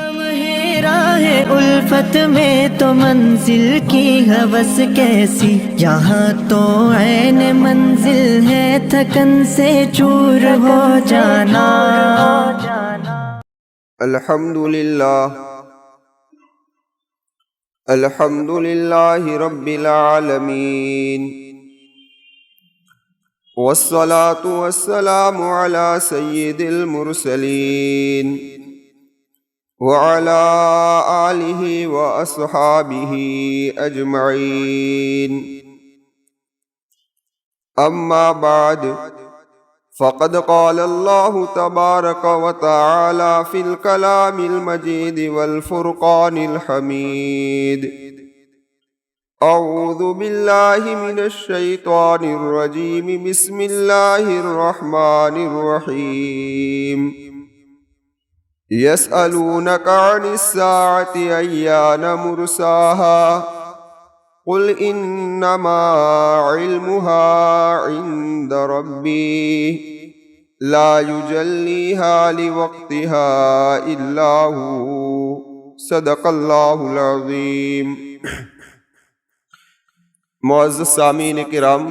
ہم ہیں راہ الفت میں تو منزل کی ہوس کیسی، یہاں تو عین منزل ہے تھکن سے چور ہو جانا۔ الحمد للہ رب العالمین، والصلاة والسلام على سید المرسلین وعلى آلہ واصحابہ اجمعین، اما بعد فقد قال اللہ تبارک وتعالی فی الکلام المجید والفرقان الحمید، اعوذ باللہ من الشیطان الرجیم، بسم اللہ الرحمن الرحیم، یسألونک عن الساعة ایان مرساها قل انما علمها عند ربی لا یجلیها لوقتها الا هو، صدق اللہ العظیم۔ معزز سامعین کرام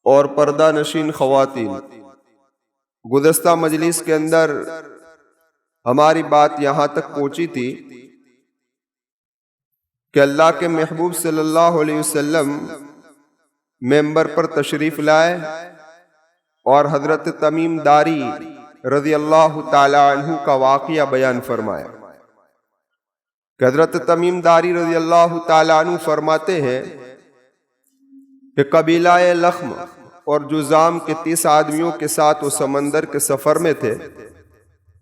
اور پردہ نشین خواتین، گزشتہ مجلس کے اندر ہماری بات یہاں تک پہنچی تھی کہ اللہ کے محبوب صلی اللہ علیہ وسلم ممبر پر تشریف لائے اور حضرت تمیم داری رضی اللہ تعالی عنہ کا واقعہ بیان فرمایا کہ حضرت تمیم داری رضی اللہ تعالی عنہ فرماتے ہیں کہ قبیلہ لخم اور جذام کے 30 آدمیوں کے ساتھ وہ سمندر کے سفر میں تھے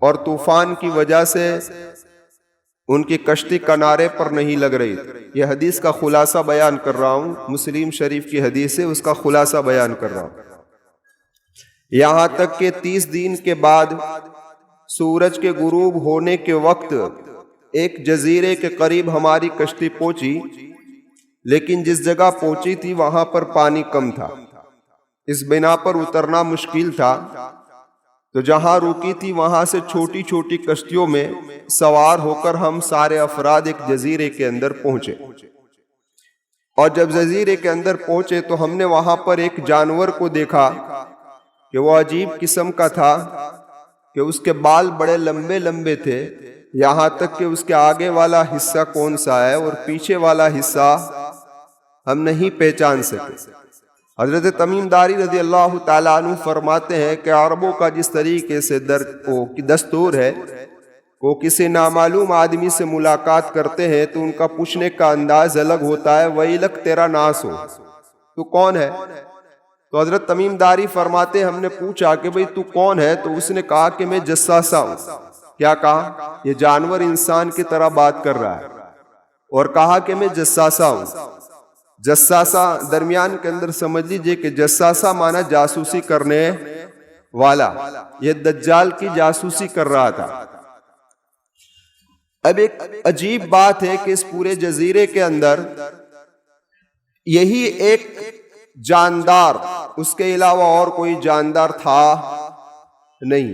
اور طوفان کی وجہ سے ان کی کشتی کنارے پر نہیں لگ رہی تھی۔ یہ حدیث کا خلاصہ بیان کر رہا ہوں، مسلم شریف کی حدیث ہے، اس کا خلاصہ بیان کر رہا ہوں۔ یہاں تک کہ 30 دن کے بعد سورج کے غروب ہونے کے وقت ایک جزیرے کے قریب ہماری کشتی پہنچی، لیکن جس جگہ پہنچی تھی وہاں پر پانی کم تھا، اس بنا پر اترنا مشکل تھا، تو جہاں رکی تھی وہاں سے چھوٹی چھوٹی کشتیوں میں سوار ہو کر ہم سارے افراد ایک جزیرے کے اندر پہنچے، اور جب جزیرے کے اندر پہنچے تو ہم نے وہاں پر ایک جانور کو دیکھا کہ وہ عجیب قسم کا تھا کہ اس کے بال بڑے لمبے لمبے تھے، یہاں تک کہ اس کے آگے والا حصہ کون سا ہے اور پیچھے والا حصہ ہم نہیں پہچان سکے۔ حضرت تمیم داری رضی اللہ تعالیٰ عنہ فرماتے ہیں کہ عربوں کا جس طریقے سے دستور ہے، وہ کسی نامعلوم آدمی سے ملاقات کرتے ہیں تو ان کا پوچھنے کا انداز الگ ہوتا ہے، ویلک تیرا ناس ہو، تو کون ہے؟ تو حضرت تمیم داری فرماتے ہیں ہم نے پوچھا کہ بھئی تو کون ہے؟ تو اس نے کہا کہ میں جساسہ ہوں۔ کیا کہا؟ یہ جانور انسان کی طرح بات کر رہا ہے، اور کہا کہ میں جساسہ ہوں۔ جساسہ درمیان کے اندر سمجھ لیجئے کہ جساسہ مانا جاسوسی کرنے والا، یہ دجال کی جاسوسی کر رہا تھا۔ اب ایک عجیب بات ہے کہ اس پورے جزیرے کے اندر یہی ایک جاندار، اس کے علاوہ اور کوئی جاندار تھا نہیں،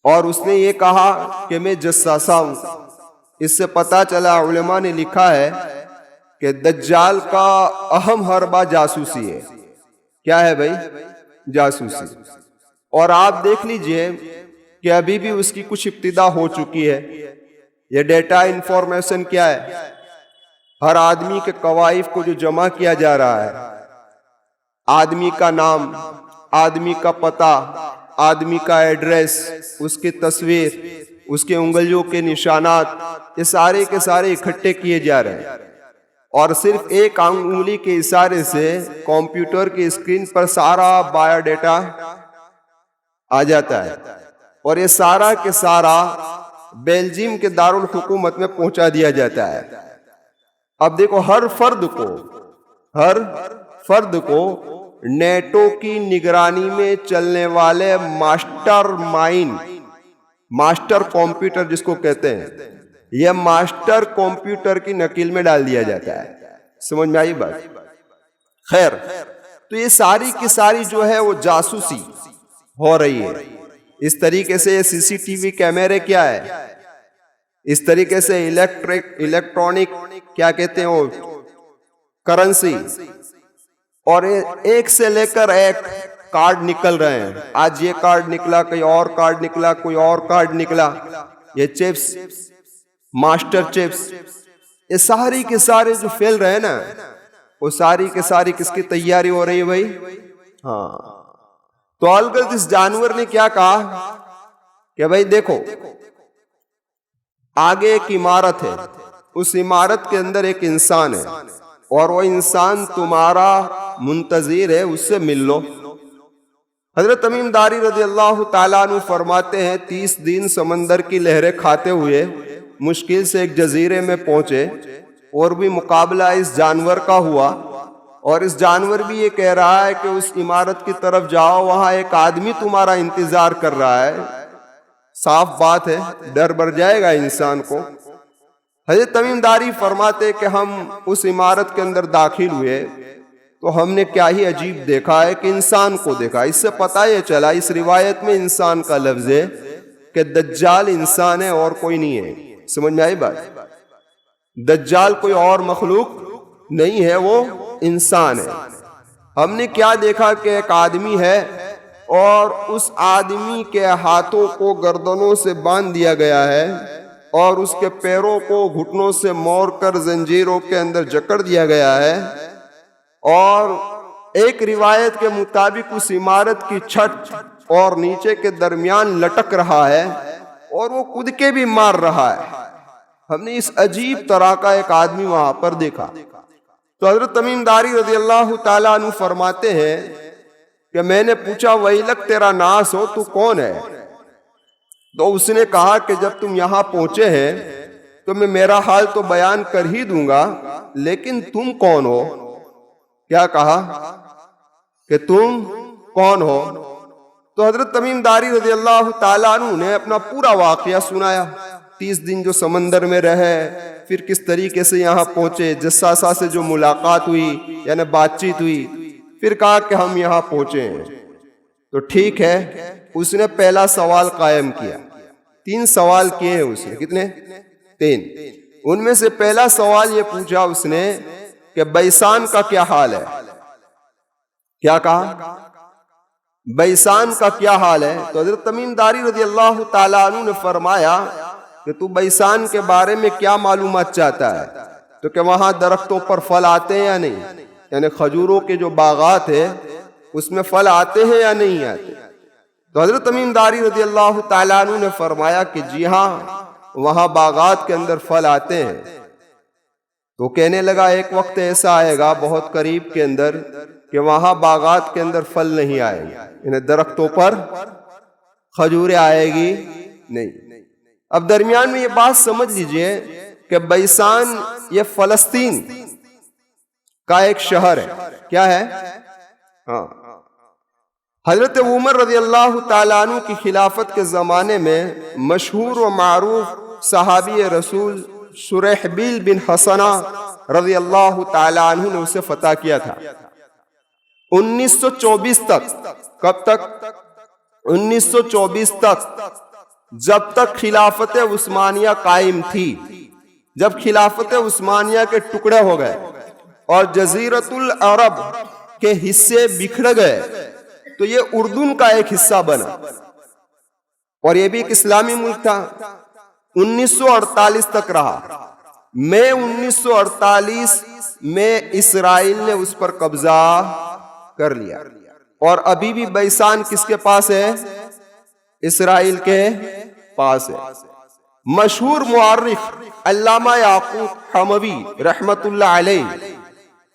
اور اس نے یہ کہا کہ میں جساسہ ہوں۔ اس سے پتہ چلا، علماء نے لکھا ہے کہ دجال کا اہم حربہ جاسوسی ہے۔ کیا ہے بھائی؟ جاسوسی۔ اور آپ دیکھ لیجئے کہ ابھی بھی اس کی کچھ ابتدا ہو چکی ہے۔ یہ ڈیٹا انفارمیشن کیا ہے؟ ہر آدمی کے قوائف کو جو جمع کیا جا رہا ہے، آدمی کا نام، آدمی کا پتہ، آدمی کا ایڈریس، اس کی تصویر، اس کے انگلیوں کے نشانات، یہ سارے کے سارے اکٹھے کیے جا رہے ہیں، اور صرف ایک انگلی کے اشارے سے کمپیوٹر کی اسکرین پر سارا بایو ڈیٹا آ جاتا ہے، اور یہ سارا کے سارا بیلجیم کے دارالحکومت میں پہنچا دیا جاتا ہے۔ اب دیکھو، ہر فرد کو نیٹو کی نگرانی میں چلنے والے ماسٹر کمپیوٹر جس کو کہتے ہیں، یہ ماسٹر کمپیوٹر کی نکیل میں ڈال دیا جاتا ہے۔ سمجھ میں آئی بات؟ خیر، تو یہ ساری کی ساری جو ہے وہ جاسوسی ہو رہی ہے۔ اس طریقے سے سی سی ٹی وی کیمرے کیا ہے، اس طریقے سے الیکٹرانک کیا کہتے ہیں وہ کرنسی، اور ایک سے لے کر ایک کارڈ نکل رہے ہیں. آج یہ کارڈ نکلا، کوئی اور کارڈ نکلا، کوئی اور کارڈ نکلا. یہ چپس، ماسٹر چپس، یہ ساری کے سارے جو پھیل رہے ہیں نا، وہ ساری کے ساری کس کی تیاری ہو رہی ہے بھائی؟ ہاں. تو البتہ اس جانور نے کیا کہا کہ بھائی دیکھو، آگے ایک عمارت ہے، اس عمارت کے اندر ایک انسان ہے، اور وہ انسان تمہارا منتظر ہے، اس سے مل لو. حضرت تمیم داری رضی اللہ تعالیٰ عنہ فرماتے ہیں 30 دن سمندر کی لہریں کھاتے ہوئے مشکل سے ایک جزیرے میں پہنچے، اور بھی مقابلہ اس جانور کا ہوا، اور اس جانور بھی یہ کہہ رہا ہے کہ اس عمارت کی طرف جاؤ، وہاں ایک آدمی تمہارا انتظار کر رہا ہے. صاف بات ہے، ڈر بر جائے گا انسان کو. حضرت تمیم داری فرماتے کہ ہم اس عمارت کے اندر داخل ہوئے تو ہم نے کیا ہی عجیب دیکھا ہے کہ انسان کو دیکھا. اس سے پتہ یہ چلا، اس روایت میں انسان کا لفظ ہے کہ دجال انسان ہے اور کوئی نہیں ہے. سمجھ میں آئی بات؟ دجال کوئی اور مخلوق نہیں ہے، وہ انسان ہے. ہم نے کیا دیکھا کہ ایک آدمی ہے، اور اس آدمی کے ہاتھوں کو گردنوں سے باندھ دیا گیا ہے، اور اس کے پیروں کو گھٹنوں سے موڑ کر زنجیروں کے اندر جکڑ دیا گیا ہے، اور ایک روایت کے مطابق اس عمارت کی چھت اور نیچے کے درمیان لٹک رہا ہے، اور وہ کود کے بھی مار رہا ہے. ہم نے اس عجیب طرح کا ایک آدمی وہاں پر دیکھا. تو حضرت تمیم داری رضی اللہ تعالیٰ عنہ فرماتے ہیں کہ میں نے پوچھا ویلک تیرا ناس ہو، تو کون ہے؟ تو اس نے کہا کہ جب تم یہاں پہنچے ہیں تو میں میرا حال تو بیان کر ہی دوں گا، لیکن تم کون ہو؟ کیا کہا کہ تم کون ہو؟ تو حضرت تمیم داری رضی اللہ تعالیٰ عنہ نے اپنا پورا واقعہ سنایا. 30 دن جو سمندر میں رہے، پھر کس طریقے سے یہاں پہنچے، جساسہ سے جو ملاقات ہوئی یعنی بات چیت ہوئی، پھر کہا کہ ہم یہاں پہنچے ہیں. تو ٹھیک ہے، اس نے پہلا سوال قائم کیا. 3 سوال کیے ہیں اس نے. کتنے؟ 3. ان میں سے پہلا سوال یہ پوچھا اس نے کہ بیسان کا کیا حال ہے؟ کیا کہا؟ بیسان کا کیا حال ہے؟ تو حضرت تمیم داری رضی اللہ تعالیٰ عنہ نے فرمایا کہ تو بیسان کے بارے میں کیا معلومات چاہتا ہے؟ تو کہ وہاں درختوں پر پھل آتے ہیں یا نہیں، یعنی کھجوروں کے جو باغات ہیں اس میں پھل آتے ہیں یا نہیں آتے؟ تو حضرت تمیم داری رضی اللہ تعالیٰ عنہ نے فرمایا کہ جی ہاں، وہاں باغات کے اندر پھل آتے ہیں. تو کہنے لگا ایک وقت ایسا آئے گا بہت قریب کے اندر کہ وہاں باغات کے اندر پھل نہیں آئے گی، یعنی درختوں پر کھجوریں آئے گی نہیں. اب درمیان میں یہ بات سمجھ لیجئے کہ بیسان یہ فلسطین کا ایک شہر ہے. کیا ہے؟ ہاں. حضرت عمر رضی اللہ تعالیٰ عنہ کی خلافت کے زمانے میں مشہور و معروف صحابی رسول شریحبیل بن حسنہ رضی اللہ تعالیٰ عنہ نے اسے فتح کیا تھا. 1924 تک. کب تک؟ 1924 تک، جب تک خلافت عثمانیہ قائم تھی. جب خلافت عثمانیہ کے ٹکڑے ہو گئے اور جزیرۃ العرب کے حصے بکھر گئے تو یہ اردن کا ایک حصہ بنا، اور یہ بھی ایک اسلامی ملک تھا. 1948 تک رہا. مئی 1948 میں اسرائیل نے اس پر قبضہ کر لیا، اور ابھی بھی بیسان کس کے پاس ہے؟ اسرائیل کے پاس ہے. مشہور مورخ علامہ یعقوب حموی رحمت اللہ علیہ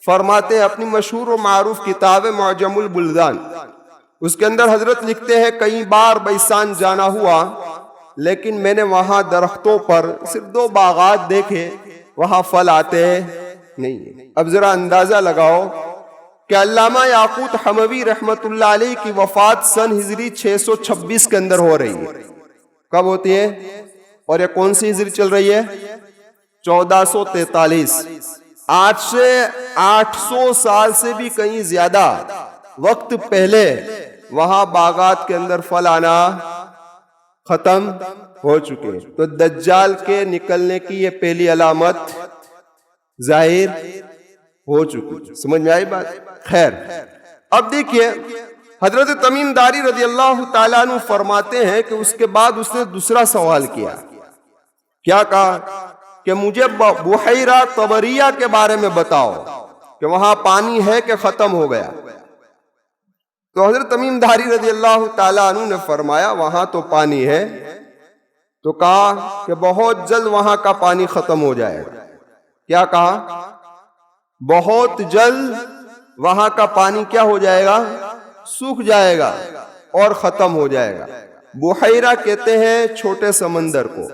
فرماتے ہیں اپنی مشہور و معروف کتاب معجم البلدان، اس کے اندر حضرت لکھتے ہیں کئی بار بیسان جانا ہوا، لیکن میں نے وہاں درختوں پر صرف 2 باغات دیکھے، وہاں پھل آتے نہیں. اب ذرا اندازہ لگاؤ کہ علامہ یعقوب حموی رحمت اللہ علیہ کی وفات سن ہجری 626 کے اندر ہو رہی ہے. کب ہوتی ہے؟ اور یہ کون سی ہجری چل رہی ہے؟ 1443. آج سے 800 سال سے بھی کہیں زیادہ وقت پہلے وہاں باغات کے اندر پھل آنا ختم ہو چکے ہیں۔ تو دجال کے نکلنے کی یہ پہلی علامت ظاہر ہو چکی۔ سمجھ میں آئی بات؟ خیر، اب دیکھیے حضرت تمیم داری رضی اللہ تعالیٰ عنہ فرماتے ہیں کہ اس کے بعد اس نے دوسرا سوال کیا۔ کیا کہا کہ مجھے بحیرہ طبریہ کے بارے میں بتاؤ کہ وہاں پانی ہے کہ ختم ہو گیا؟ تو حضرت تمیم داری رضی اللہ تعالیٰ عنہ نے فرمایا وہاں تو پانی ہے۔ تو کہا کہ بہت جلد وہاں کا پانی ختم ہو جائے گا۔ کیا کہا؟ بہت جلد وہاں کا پانی کیا ہو جائے گا؟ سوکھ جائے گا اور ختم ہو جائے گا۔ بحیرہ کہتے ہیں چھوٹے سمندر کو۔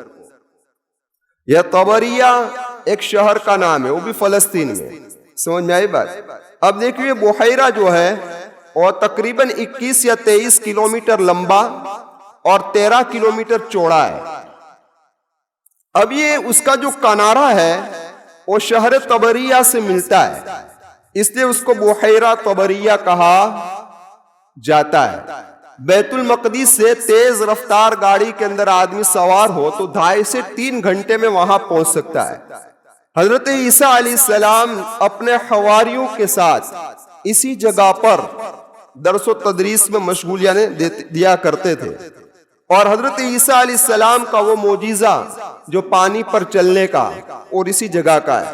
یہ طبریہ ایک شہر کا نام ہے، وہ بھی فلسطین میں۔ سمجھ میں آئی بات؟ اب دیکھیے بحیرہ جو ہے وہ تقریباً 21 یا 23 کلومیٹر لمبا اور 13 کلومیٹر چوڑا ہے۔ اب یہ اس کا جو کنارہ ہے وہ شہر طبریہ سے ملتا ہے، اس لیے اس کو بحیرہ طبریہ کہا جاتا ہے۔ بیت المقدس سے تیز رفتار گاڑی کے اندر آدمی سوار ہو تو 2.5 سے 3 گھنٹے میں وہاں پہنچ سکتا ہے۔ حضرت عیسیٰ علیہ السلام اپنے حواریوں کے ساتھ اسی جگہ پر درس و تدریس میں مشغولیت دیا کرتے تھے، اور حضرت عیسیٰ علیہ السلام کا وہ معجزہ جو پانی پر چلنے کا اور اسی جگہ کا ہے۔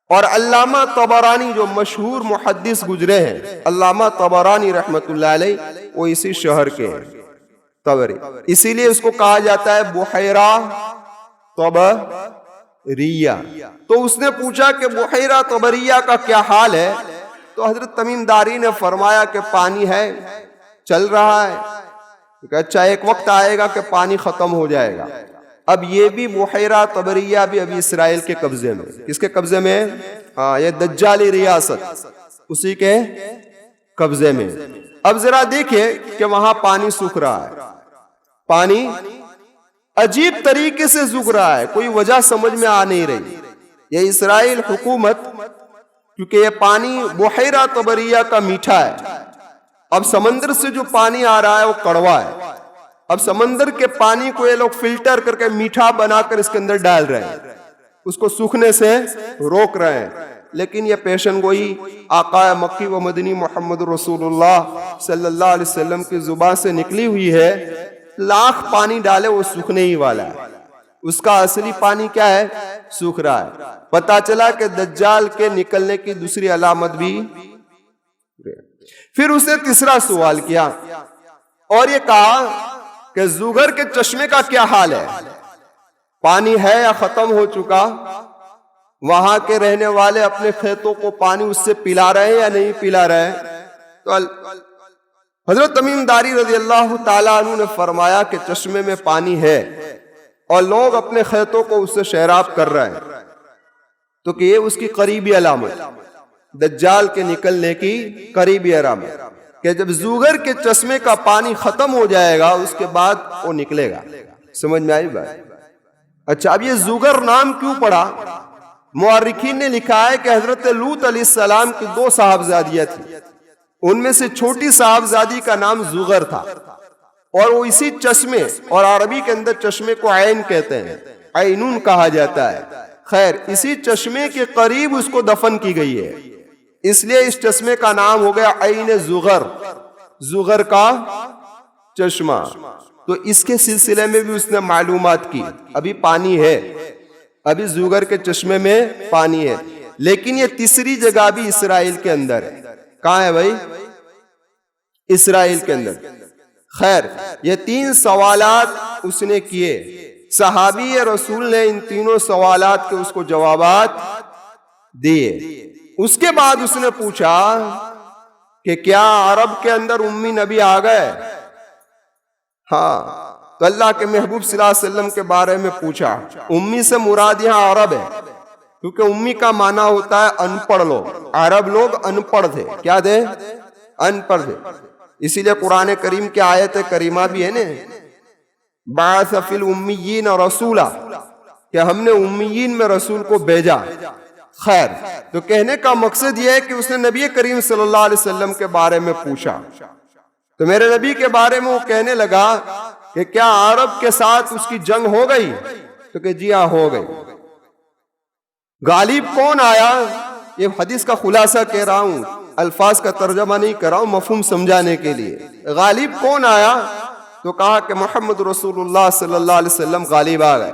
اور علامہ طبرانی جو مشہور محدث گزرے ہیں، علامہ طبرانی رحمت اللہ علیہ، وہ اسی شہر کے ہیں طبری، اسی لیے اس کو کہا جاتا ہے بحیرہ طبریہ۔ تو اس نے پوچھا کہ بحیرہ طبریہ کا کیا حال ہے؟ تو حضرت تمیم داری نے فرمایا کہ پانی ہے، چل رہا ہے۔ کہ اچھا ایک وقت آئے گا کہ پانی ختم ہو جائے گا۔ اب یہ بھی بحیرہ طبریہ بھی ابھی اسرائیل کے قبضے میں۔ کس کے قبضے میں؟ یہ دجالی ریاست اسی کے قبضے میں۔ اب ذرا دیکھیں کہ وہاں پانی سوکھ رہا ہے، پانی عجیب طریقے سے سوکھ رہا ہے، کوئی وجہ سمجھ میں آ نہیں رہی۔ یہ اسرائیل حکومت، کیونکہ یہ پانی بحیرہ طبریہ کا میٹھا ہے، اب سمندر سے جو پانی آ رہا ہے وہ کڑوا ہے، اب سمندر کے پانی کو یہ لوگ فلٹر کر کے میٹھا بنا کر اس کے اندر ڈال رہے ہیں، اس کو سوکھنے سے روک رہے ہیں۔ لیکن یہ پیشن گوئی آقا مکی و مدنی محمد رسول اللہ صلی اللہ علیہ وسلم کی زبان سے نکلی ہوئی ہے، لاکھ پانی ڈالے وہ سوکھنے ہی والا ہے۔ اس کا اصلی پانی کیا ہے؟ سوکھ رہا ہے۔ پتا چلا کہ دجال کے نکلنے کی دوسری علامت بھی۔ پھر اس نے تیسرا سوال کیا اور یہ کہا کہ زوگر کے چشمے کا کیا حال ہے؟ پانی ہے یا ختم ہو چکا؟ وہاں کے رہنے والے اپنے کھیتوں کو پانی اس سے پلا رہے ہیں یا نہیں پلا رہے ہیں؟ تو حضرت تمیم داری رضی اللہ تعالیٰ عنہ نے فرمایا کہ چشمے میں پانی ہے اور لوگ اپنے کھیتوں کو اس سے شیراب کر رہے ہیں، تو کہ یہ اس کی قریبی علامت، دجال کے نکلنے کی قریبی علامت، کہ جب زوگر کے چشمے کا پانی ختم ہو جائے گا اس کے بعد وہ نکلے گا۔ سمجھ میں آئی بات؟ اچھا، اب یہ زوگر نام کیوں پڑا؟ مورخین نے لکھا ہے کہ حضرت لوط علیہ السلام کی 2 صاحبزادیاں تھیں، ان میں سے چھوٹی صاحبزادی کا نام زوگر تھا، اور وہ اسی چشمے، اور عربی کے اندر چشمے کو عین کہتے ہیں، عینون کہا جاتا ہے، خیر اسی چشمے کے قریب اس کو دفن کی گئی ہے، اس لیے اس چشمے کا نام ہو گیا عین زغر، زغر کا چشمہ۔ تو اس کے سلسلے میں بھی اس نے معلومات کی، ابھی پانی ہے، ابھی زغر کے چشمے میں پانی ہے، لیکن یہ تیسری جگہ بھی اسرائیل کے اندر ہے۔ کہاں ہے بھائی؟ اسرائیل کے اندر۔ خیر، یہ 3 سوالات اس نے کیے، صحابی رسول نے ان تینوں سوالات کے اس کو جوابات دیے۔ اس کے بعد اس نے پوچھا کہ کیا عرب کے اندر امی نبی آ گئے؟ ہاں، تو اللہ کے محبوب صلی اللہ علیہ وسلم کے بارے میں پوچھا۔ امی سے مراد یہاں عرب ہے، کیونکہ امی کا معنی ہوتا ہے ان پڑھ لوگ، عرب لوگ ان پڑھ تھے۔ کیا تھے؟ ان پڑھ تھے۔ اسی لیے قرآن کریم کی آیت کریمہ بھی ہے نا، بعث فی الامیین رسولا، کہ ہم نے امیین میں رسول کو بھیجا۔ خیر، تو کہنے کا مقصد یہ ہے کہ اس نے نبی کریم صلی اللہ علیہ وسلم کے بارے میں پوچھا، تو میرے نبی کے بارے میں وہ کہنے لگا کہ کیا عرب کے ساتھ اس کی جنگ ہو گئی؟ تو کہ جی ہاں ہو گئی۔ غالب کون آیا؟ یہ حدیث کا خلاصہ کہہ رہا ہوں، الفاظ کا ترجمہ نہیں کر رہا ہوں، مفہوم سمجھانے کے لیے۔ غالب کون آیا؟ تو کہا کہ محمد رسول اللہ صلی اللہ علیہ وسلم غالب آ گئے۔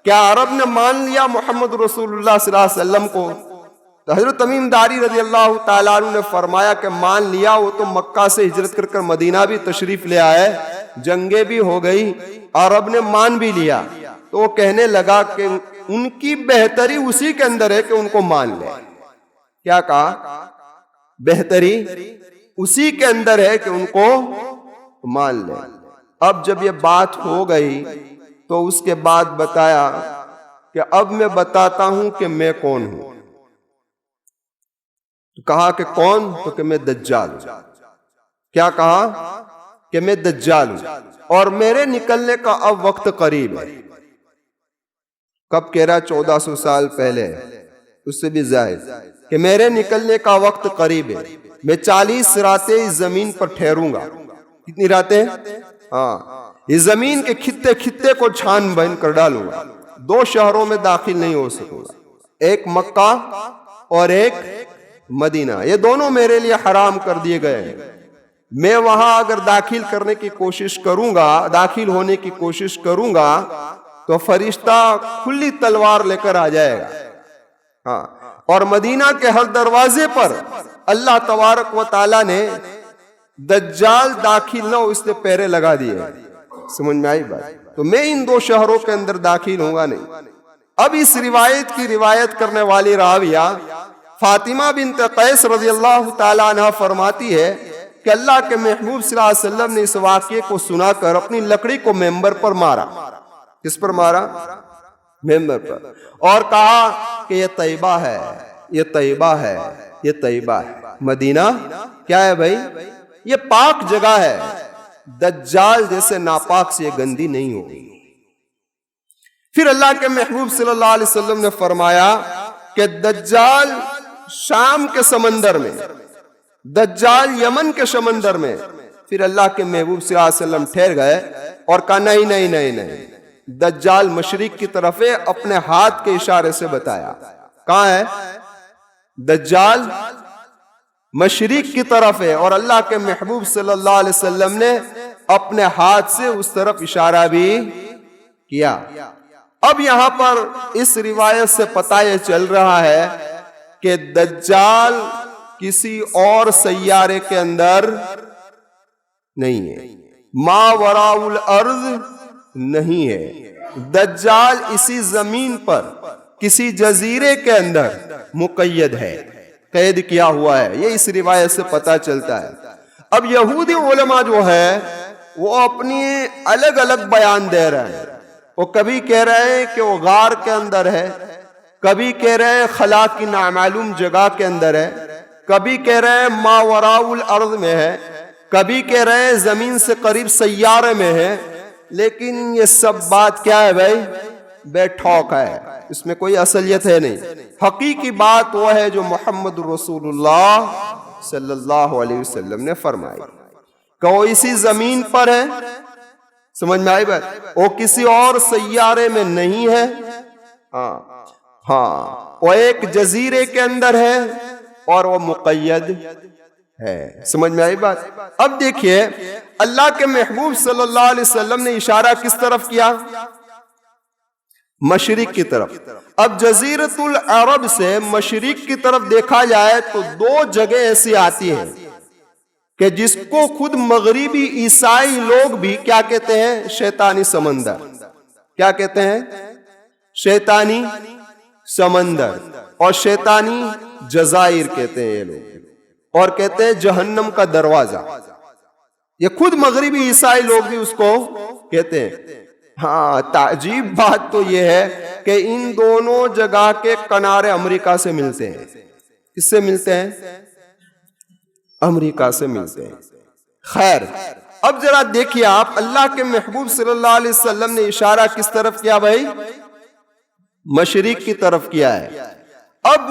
کیا عرب نے مان لیا محمد رسول اللہ صلی اللہ علیہ وسلم کو؟ تو حضرت تمیم داری رضی اللہ تعالیٰ عنہ نے فرمایا کہ مان لیا، وہ تو مکہ سے ہجرت کر کر مدینہ بھی تشریف لے آئے، جنگیں بھی ہو گئی، عرب نے مان بھی لیا۔ تو وہ کہنے لگا کہ ان کی بہتری اسی کے اندر ہے کہ ان کو مان لے۔ کیا کہا؟ بہتری اسی کے اندر ہے کہ ان کو مان لے۔ اب جب یہ بات ہو گئی تو اس کے بعد بتایا کہ اب میں بتاتا ہوں کہ میں کون ہوں۔ کہا کہ کون؟ تو کہ میں دجال ہوں۔ کیا کہا؟ کہ میں دجال ہوں اور میرے نکلنے کا اب وقت قریب ہے۔ کب کہہ رہا؟ 1400 سال پہلے، اس سے بھی زائد، کہ میرے نکلنے کا وقت قریب ہے، میں 40 راتیں اس زمین پر ٹھہروں گا۔ کتنی راتیں؟ ہاں، اس زمین کے خطے خطے کو چھان بین کر ڈالوں گا، 2 شہروں میں داخل نہیں ہو سکوں گا، ایک مکہ اور ایک مدینہ، یہ دونوں میرے لیے حرام کر دیے گئے ہیں۔ میں وہاں اگر داخل کرنے کی کوشش کروں گا، داخل ہونے کی کوشش کروں گا تو فرشتہ کھلی تلوار لے کر آ جائے گا۔ ہاں، اور مدینہ کے ہر دروازے پر اللہ تبارک و تعالیٰ نے دجال داخل نہ ہو اس نے پیرے لگا دیے۔ سمجھ میں آئی بات؟ تو میں ان 2 شہروں کے اندر داخل ہوں گا نہیں۔ اب اس روایت کی روایت کرنے والی راویہ فاطمہ بنت قیس رضی اللہ تعالیٰ عنہ فرماتی ہے کہ اللہ کے محبوب صلی اللہ علیہ وسلم نے اس واقعے کو سنا کر اپنی لکڑی کو ممبر پر مارا۔ کس پر مارا؟ ممبر پر، اور کہا کہ یہ طیبہ ہے، یہ طیبہ ہے، یہ طیبہ ہے۔ مدینہ کیا ہے بھائی؟ یہ پاک جگہ ہے، دجال جیسے ناپاک سے یہ گندی نہیں ہوگی۔ پھر اللہ کے محبوب صلی اللہ علیہ وسلم نے فرمایا کہ دجال شام کے سمندر میں، دجال یمن کے سمندر میں۔ پھر اللہ کے محبوب صلی اللہ علیہ وسلم ٹھہر گئے اور کہا نہیں نہیں نہیں نہیں، دجال مشرق کی طرف ہے، اپنے ہاتھ کے اشارے سے بتایا۔ کہاں ہے دجال؟ مشرق کی طرف ہے، اور اللہ کے محبوب صلی اللہ علیہ وسلم نے اپنے ہاتھ سے اس طرف اشارہ بھی کیا۔ اب یہاں پر اس روایت سے پتہ یہ چل رہا ہے کہ دجال کسی اور سیارے کے اندر نہیں ہے، ما وراء الارض نہیں ہے، دجال اسی زمین پر کسی جزیرے کے اندر مقید ہے، قید کیا ہوا ہے، یہ اس روایت سے پتہ چلتا ہے۔ اب یہودی علماء جو ہے وہ اپنی الگ الگ بیان دے رہے ہیں، وہ کبھی کہہ رہے ہیں کہ وہ غار کے اندر ہے، کبھی کہہ رہے ہیں خلا کی نامعلوم جگہ کے اندر ہے، کبھی کہہ رہے ہیں ما وراء الارض میں ہے، کبھی کہہ رہے ہیں زمین سے قریب سیارے میں ہے۔ لیکن یہ سب بات کیا ہے بھائی؟ بے ٹھوک ہے، اس میں کوئی اصلیت ہے نہیں۔ حقیقی بات وہ ہے جو محمد رسول اللہ صلی اللہ علیہ وسلم نے فرمائی کہ وہ اسی زمین پر ہے۔ سمجھ میں آئی بات؟ وہ کسی اور سیارے میں نہیں ہے، ہاں وہ ایک جزیرے کے اندر ہے اور وہ مقید ہے۔ سمجھ میں آئی بات؟ اب دیکھیے اللہ کے محبوب صلی اللہ علیہ وسلم نے اشارہ کس طرف کیا؟ مشرق کی طرف۔ اب جزیرۃ العرب سے مشرق کی طرف دیکھا جائے تو 2 جگہ ایسی آتی ہیں کہ جس کو خود مغربی عیسائی لوگ بھی کیا کہتے ہیں؟ شیطانی سمندر۔ کیا کہتے ہیں؟ شیطانی سمندر، اور شیطانی جزائر کہتے ہیں یہ لوگ، اور کہتے ہیں جہنم کا دروازہ۔ یہ خود مغربی عیسائی لوگ بھی اس کو کہتے ہیں۔ ہاں، تعجیب بات تو یہ ہے کہ ان دونوں جگہ کے کنارے امریکہ سے ملتے ہیں۔ کس سے ملتے ہیں؟ امریکہ سے ملتے ہیں۔ خیر، اب ذرا دیکھیے آپ، اللہ کے محبوب صلی اللہ علیہ وسلم نے اشارہ کس طرف کیا بھائی؟ مشرق کی طرف کیا ہے۔ اب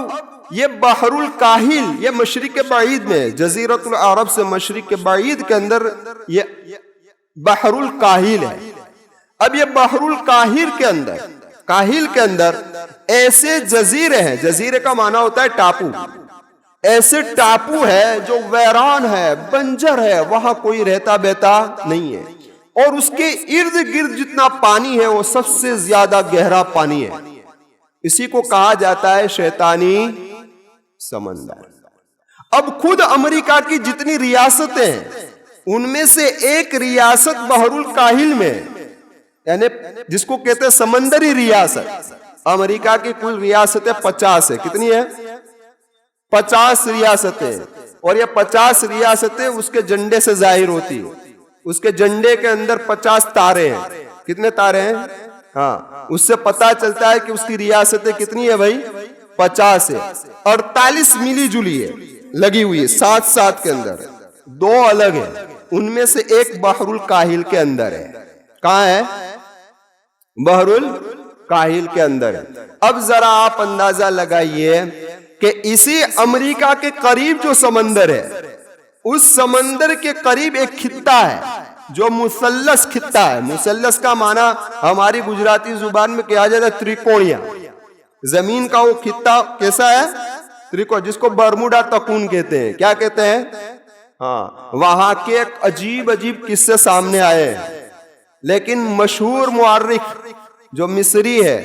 یہ بحر الکاہل، یہ مشرق بعید میں، جزیرۃ العرب سے مشرق بعید کے اندر بحر الکاہل ہے. اب یہ بحر کاہل کے اندر ایسے جزیرے ہیں. جزیرے کا معنی ہوتا ہے ٹاپو. ایسے ٹاپو ہے جو ویران ہے, بنجر ہے, وہاں کوئی رہتا بیتا نہیں ہے, اور اس کے ارد گرد جتنا پانی ہے وہ سب سے زیادہ گہرا پانی ہے. اسی کو کہا جاتا ہے شیطانی سمندر. اب خود امریکہ کی جتنی ریاستیں ہیں ان میں سے ایک ریاست بحر الکاہل میں, یعنی جس کو کہتے ہیں سمندری ریاست. امریکہ کی کل ریاستیں 50 ہے. کتنی ہے؟ 50 ریاستیں. اور یہ 50 ریاستیں اس کے جھنڈے سے ظاہر ہوتی ہیں. اس کے جھنڈے کے اندر 50 تارے ہیں. کتنے تارے ہیں؟ ہاں, اس سے پتا چلتا ہے کہ اس کی ریاستیں کتنی ہے بھائی, 50 ہے. 48 ملی جلی ہے, لگی ہوئی ہے ساتھ کے اندر. 2 الگ ہیں, ان میں سے ایک بحر الکاہل کے اندر ہے. کہاں ہے؟ بحر الکاہل کے اندر ہے. اب ذرا آپ اندازہ لگائیے کہ اسی امریکہ کے قریب جو سمندر ہے, اس سمندر کے قریب ایک خطہ ہے جو مثلث خطہ ہے. مثلث کا معنی ہماری گجراتی زبان میں کہا جاتا ہے تریکوڑیا. زمین کا وہ خطہ کیسا ہے؟ تریکوڑ, جس کو برموڈا تکون کہتے ہیں. کیا کہتے ہیں؟ ہاں, وہاں کے ایک عجیب قصے سامنے آئے ہیں. لیکن مشہور مورخ جو مصری ہے,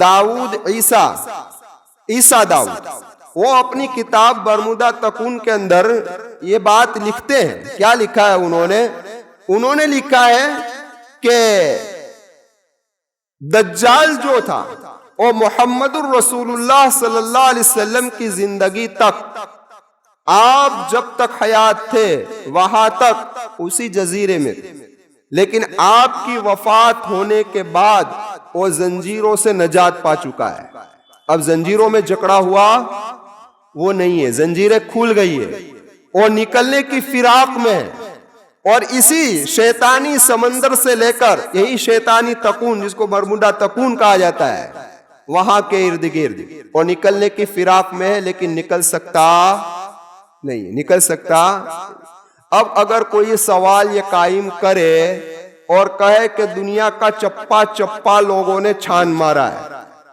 داؤد عیسیٰ داؤد, وہ اپنی کتاب برمودا تکون کے اندر یہ بات لکھتے ہیں. کیا لکھا ہے انہوں نے لکھا ہے کہ دجال جو تھا وہ محمد الرسول اللہ صلی اللہ علیہ وسلم کی زندگی تک, آپ جب تک حیات تھے وہاں تک اسی جزیرے میں تھے, لیکن آپ کی وفات ہونے کے بعد وہ زنجیروں سے نجات پا چکا ہے. اب زنجیروں میں جکڑا ہوا وہ نہیں ہے, زنجیریں کھل گئی ہے, وہ نکلنے کی فراق میں ہے. اور اسی شیطانی سمندر سے لے کر یہی شیطانی تکون, جس کو برموڈا تکون کہا جاتا ہے, وہاں کے ارد گرد اور نکلنے کی فراق میں ہے, لیکن نکل سکتا. اب اگر کوئی سوال یہ قائم کرے اور کہے کہ دنیا کا چپا لوگوں نے چھان مارا ہے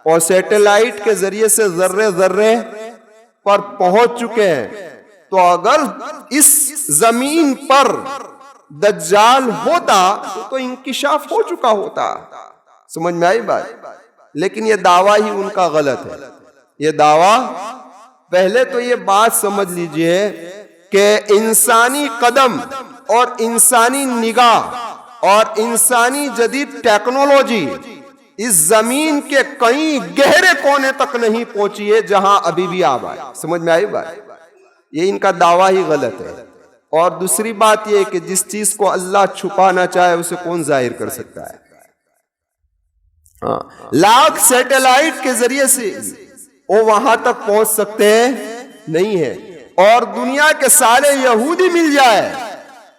اور سیٹلائٹ کے ذریعے سے ذرے پر پہنچ چکے ہیں, تو اگر اس زمین پر دجال ہوتا تو انکشاف ہو چکا ہوتا. سمجھ میں آئی بات؟ لیکن یہ دعویٰ ہی ان کا غلط ہے. یہ دعویٰ, پہلے تو یہ بات سمجھ لیجئے کہ انسانی قدم اور انسانی نگاہ اور انسانی جدید ٹیکنالوجی اس زمین کے کئی گہرے کونے تک نہیں پہنچی ہے جہاں ابھی بھی آب ہے. سمجھ میں آئی بات؟ یہ ان کا دعویٰ ہی غلط ہے. اور دوسری بات یہ کہ جس چیز کو اللہ چھپانا چاہے اسے کون ظاہر کر سکتا ہے؟ لاکھ سیٹلائٹ کے ذریعے سے وہ وہاں تک پہنچ سکتے نہیں ہے, اور دنیا کے سارے یہودی مل جائے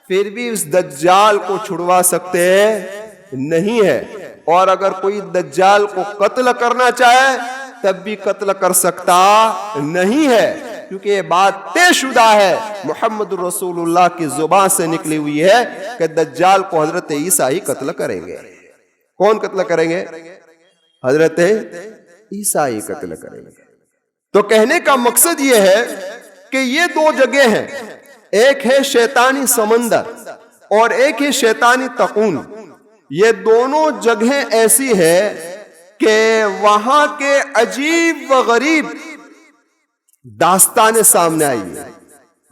پھر بھی اس دجال کو چھڑوا سکتے نہیں ہے. اور اگر کوئی دجال کو قتل کرنا چاہے تب بھی قتل کر سکتا نہیں ہے, کیونکہ یہ بات طے شدہ ہے, محمد رسول اللہ کی زبان سے نکلی ہوئی ہے کہ دجال کو حضرت عیسیٰ ہی قتل کریں گے. کون قتل کریں گے؟ حضرت عیسیٰ ہی قتل کریں گے. تو کہنے کا مقصد یہ ہے کہ یہ 2 جگہ ہیں, ایک ہے شیطانی سمندر اور ایک ہے شیطانی تکون. یہ دونوں جگہیں ایسی ہے کہ وہاں کے عجیب و غریب داستانیں سامنے آئی ہیں.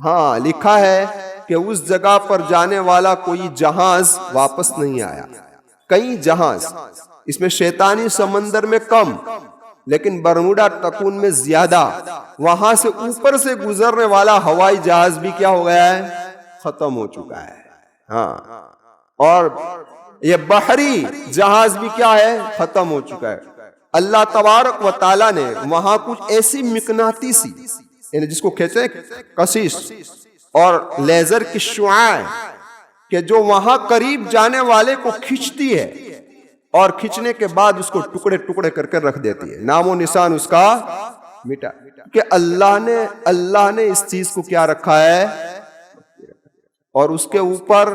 ہاں, لکھا ہے کہ اس جگہ پر جانے والا کوئی جہاز واپس نہیں آیا. کئی جہاز, اس میں شیطانی سمندر میں کم لیکن برموڈا تکون میں زیادہ. وہاں سے اوپر سے گزرنے والا ہوائی جہاز بھی کیا ہو گیا ہے؟ ختم ہو چکا ہے. ہاں, اور یہ بحری جہاز بھی کیا ہے؟ ختم ہو چکا ہے. اللہ تبارک و تعالیٰ نے وہاں کچھ ایسی مقناطیسی, یعنی جس کو کہتے ہیں کشش اور لیزر کی شعاعیں, کہ جو وہاں قریب جانے والے کو کھینچتی ہے اور کھینچنے کے بعد اس کو ٹکڑے ٹکڑے کر کے رکھ دیتی ہے, نام و نشان اس کا مٹا. کہ اللہ نے اس چیز کو کیا رکھا ہے, اور اس کے اوپر